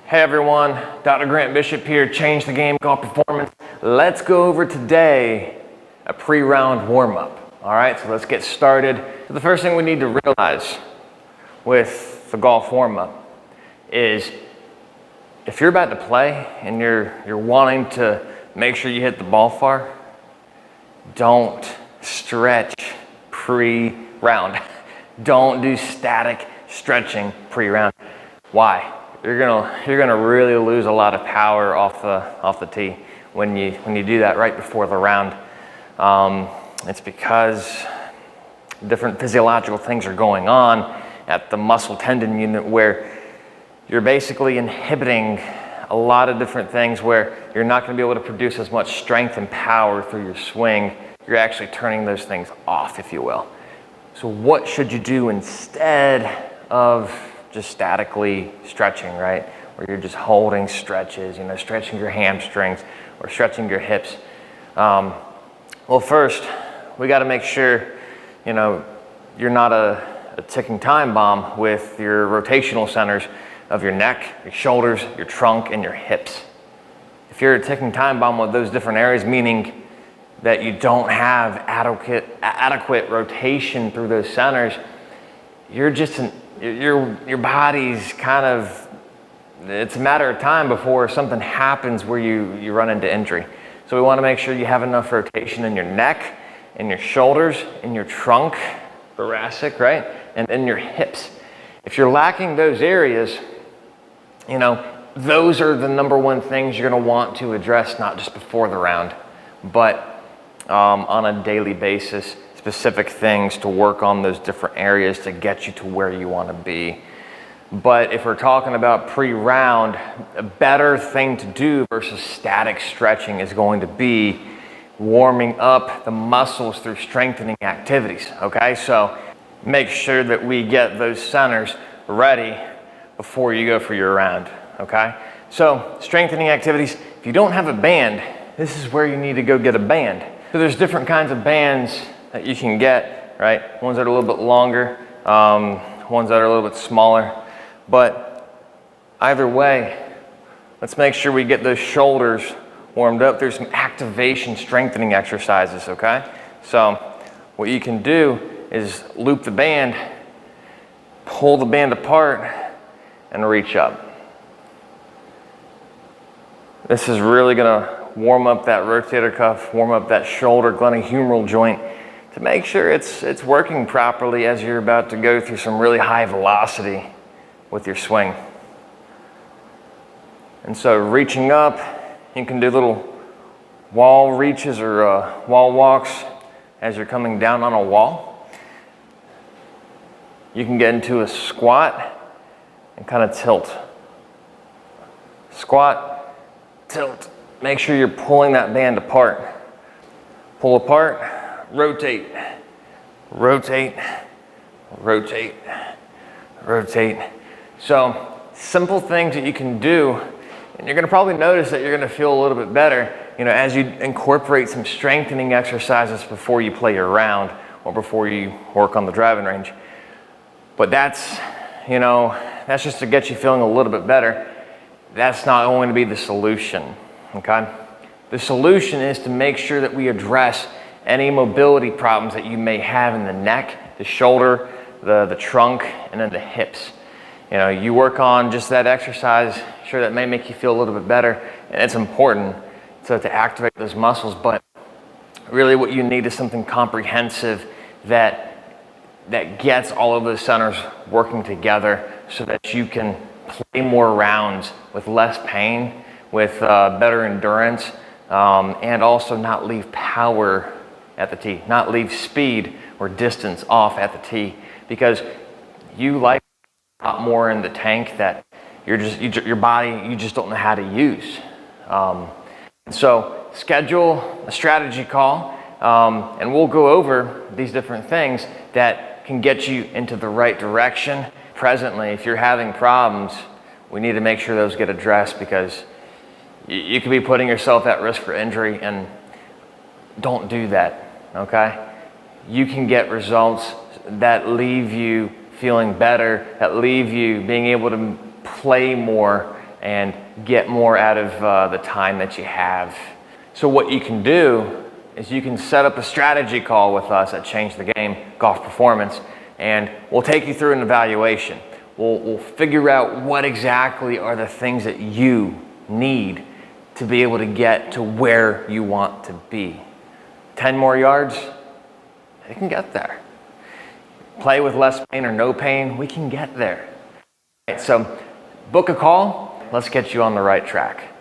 Hey everyone, Dr. Grant Bishop here, Change the Game Golf Performance. Let's go over today a pre-round warm-up. All right, so let's get started. So the first thing we need to realize with the golf warm-up is if you're about to play and you're wanting to make sure you hit the ball far, don't stretch pre-round. Don't do static stretching pre-round. Why? You're gonna really lose a lot of power off the tee when you do that right before the round. It's because different physiological things are going on at the muscle tendon unit where you're basically inhibiting a lot of different things where you're not going to be able to produce as much strength and power through your swing. You're actually turning those things off, if you will. So what should you do instead of just statically stretching, right? Where you're just holding stretches, stretching your hamstrings or stretching your hips. Well, first, we got to make sure, you're not a ticking time bomb with your rotational centers of your neck, your shoulders, your trunk, and your hips. If you're a ticking time bomb with those different areas, meaning that you don't have adequate rotation through those centers, you're just your body's kind of, it's a matter of time before something happens where you run into injury. So we want to make sure you have enough rotation in your neck, in your shoulders, in your trunk, thoracic, right? And in your hips. If you're lacking those areas, those are the number one things you're going to want to address, not just before the round, but on a daily basis. Specific things to work on those different areas to get you to where you want to be. But if we're talking about pre-round, a better thing to do versus static stretching is going to be warming up the muscles through strengthening activities, okay? So make sure that we get those centers ready before you go for your round, okay? So strengthening activities, if you don't have a band, this is where you need to go get a band. So there's different kinds of bands that you can get, right? Ones that are a little bit longer, ones that are a little bit smaller. But either way, let's make sure we get those shoulders warmed up. There's some activation strengthening exercises, okay? So what you can do is loop the band, pull the band apart, and reach up. This is really gonna warm up that rotator cuff, warm up that shoulder glenohumeral joint, to make sure it's working properly as you're about to go through some really high velocity with your swing. And so reaching up, you can do little wall reaches or wall walks as you're coming down on a wall. You can get into a squat and kind of tilt. Squat, tilt. Make sure you're pulling that band apart. Pull apart. Rotate, rotate, rotate, rotate. So simple things that you can do, and you're going to probably notice that you're going to feel a little bit better, as you incorporate some strengthening exercises before you play your round or before you work on the driving range. But that's just to get you feeling a little bit better. That's not going to be the solution, okay? The solution is to make sure that we address any mobility problems that you may have in the neck, the shoulder, the trunk, and then the hips. You work on just that exercise, sure, that may make you feel a little bit better, and it's important to activate those muscles, but really what you need is something comprehensive that gets all of those centers working together so that you can play more rounds with less pain, with better endurance, and also not leave power at the tee, not leave speed or distance off at the tee, because you like a lot more in the tank that your body, you just don't know how to use. So schedule a strategy call, and we'll go over these different things that can get you into the right direction. Presently, if you're having problems, we need to make sure those get addressed, because you could be putting yourself at risk for injury, and don't do that. Okay? You can get results that leave you feeling better, that leave you being able to play more and get more out of the time that you have. So what you can do is you can set up a strategy call with us at Change the Game Golf Performance, and we'll take you through an evaluation. We'll figure out what exactly are the things that you need to be able to get to where you want to be. 10 more yards, you can get there. Play with less pain or no pain, we can get there. All right, so book a call, let's get you on the right track.